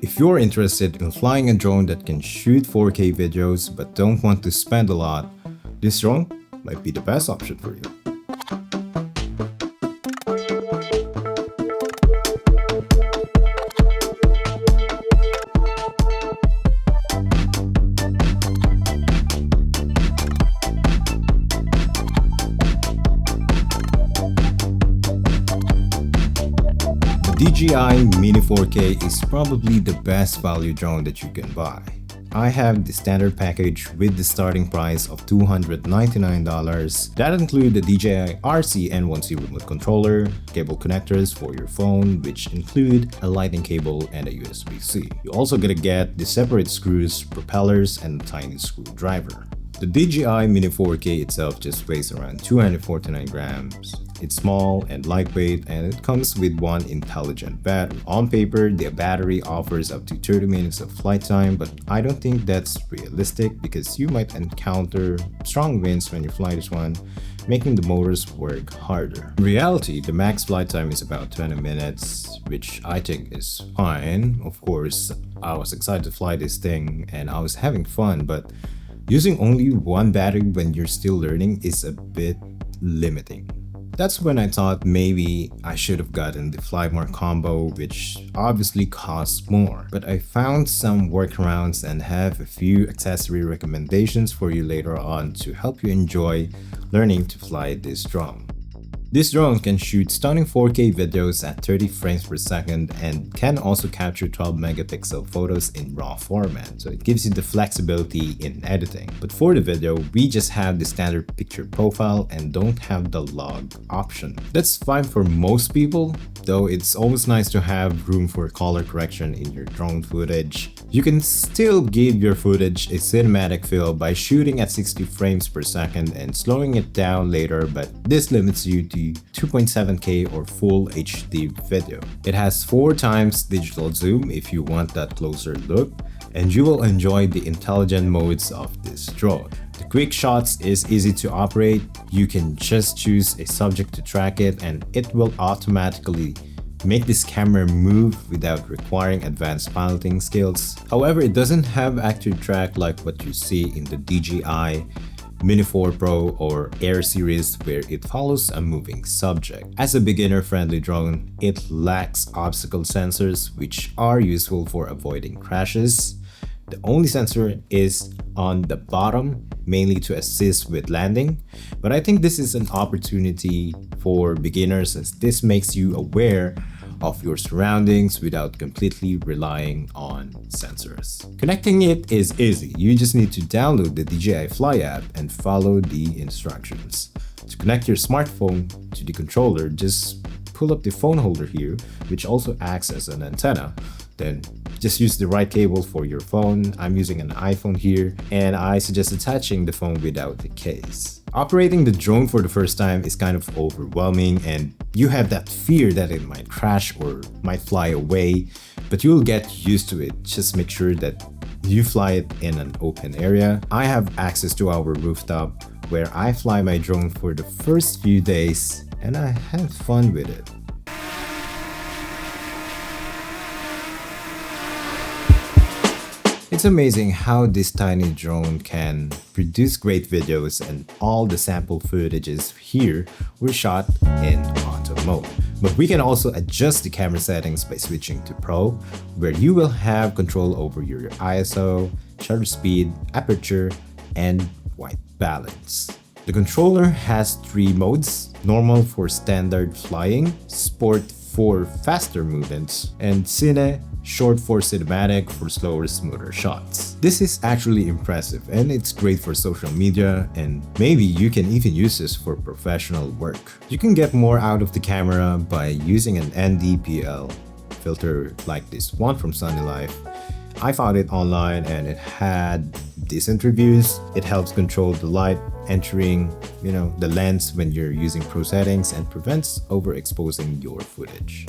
If you're interested in flying a drone that can shoot 4K videos but don't want to spend a lot, this drone might be the best option for you. DJI Mini 4K is probably the best value drone that you can buy. I have the standard package with the starting price of $299. That includes the DJI RC N1C remote controller, cable connectors for your phone, which include a lightning cable and a USB-C. You also gonna get the separate screws, propellers, and a tiny screwdriver. The DJI Mini 4K itself just weighs around 249 grams. It's small and lightweight, and it comes with one intelligent battery. On paper, the battery offers up to 30 minutes of flight time, but I don't think that's realistic because you might encounter strong winds when you fly this one, making the motors work harder. In reality, the max flight time is about 20 minutes, which I think is fine. Of course, I was excited to fly this thing and I was having fun, but using only one battery when you're still learning is a bit limiting. That's when I thought maybe I should have gotten the Fly More combo, which obviously costs more. But I found some workarounds and have a few accessory recommendations for you later on to help you enjoy learning to fly this drone. This drone can shoot stunning 4K videos at 30 frames per second and can also capture 12 megapixel photos in RAW format, so it gives you the flexibility in editing. But for the video, we just have the standard picture profile and don't have the log option. That's fine for most people, though it's always nice to have room for color correction in your drone footage. You can still give your footage a cinematic feel by shooting at 60 frames per second and slowing it down later, but this limits you to 2.7K or full HD video. It has 4 times digital zoom if you want that closer look, and you will enjoy the intelligent modes of this drone. The Quickshots is easy to operate. You can just choose a subject to track it and it will automatically make this camera move without requiring advanced piloting skills. However, it doesn't have active track like what you see in the DJI Mini 4 Pro or Air series where it follows a moving subject. As a beginner-friendly drone, it lacks obstacle sensors which are useful for avoiding crashes. The only sensor is on the bottom, mainly to assist with landing, but I think this is an opportunity for beginners as this makes you aware of your surroundings without completely relying on sensors. Connecting it is easy. You just need to download the DJI Fly app and follow the instructions. To connect your smartphone to the controller, just pull up the phone holder here, which also acts as an antenna. Then just use the right cable for your phone. I'm using an iPhone here, and I suggest attaching the phone without the case. Operating the drone for the first time is kind of overwhelming and you have that fear that it might crash or might fly away, but you'll get used to it. Just make sure that you fly it in an open area. I have access to our rooftop where I fly my drone for the first few days and I had fun with it. It's amazing how this tiny drone can produce great videos, and all the sample footages here were shot in auto mode. But we can also adjust the camera settings by switching to Pro, where you will have control over your ISO, shutter speed, aperture, and white balance. The controller has 3 modes: normal for standard flying, sport for faster movements, and cine short for cinematic for slower, smoother shots. This is actually impressive and it's great for social media, and maybe you can even use this for professional work. You can get more out of the camera by using an ND-PL filter like this one from Sunny Life. I found it online and it had decent reviews. It helps control the light entering, the lens when you're using pro settings and prevents overexposing your footage.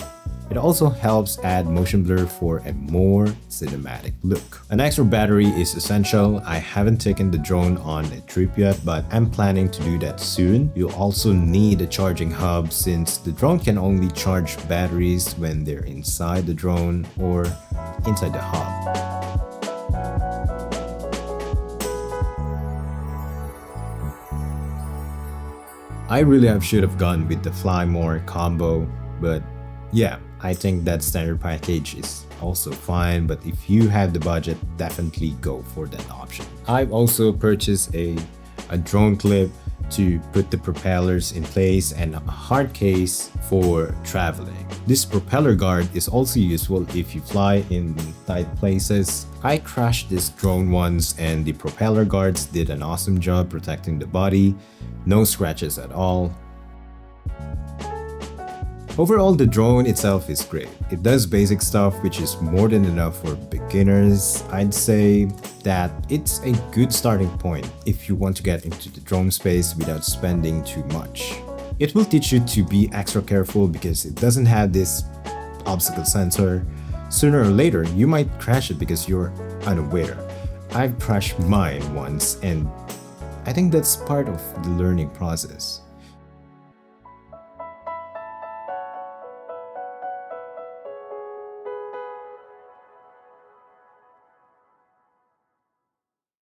It also helps add motion blur for a more cinematic look. An extra battery is essential. I haven't taken the drone on a trip yet, but I'm planning to do that soon. You'll also need a charging hub since the drone can only charge batteries when they're inside the drone or inside the hub. I really should have gone with the Fly More combo, but yeah, I think that standard package is also fine, but if you have the budget, definitely go for that option. I've also purchased a drone clip to put the propellers in place and a hard case for traveling. This propeller guard is also useful if you fly in tight places. I crashed this drone once and the propeller guards did an awesome job protecting the body. No scratches at all. Overall, the drone itself is great. It does basic stuff, which is more than enough for beginners. I'd say that it's a good starting point if you want to get into the drone space without spending too much. It will teach you to be extra careful because it doesn't have this obstacle sensor. Sooner or later, you might crash it because you're unaware. I've crashed mine once, and I think that's part of the learning process.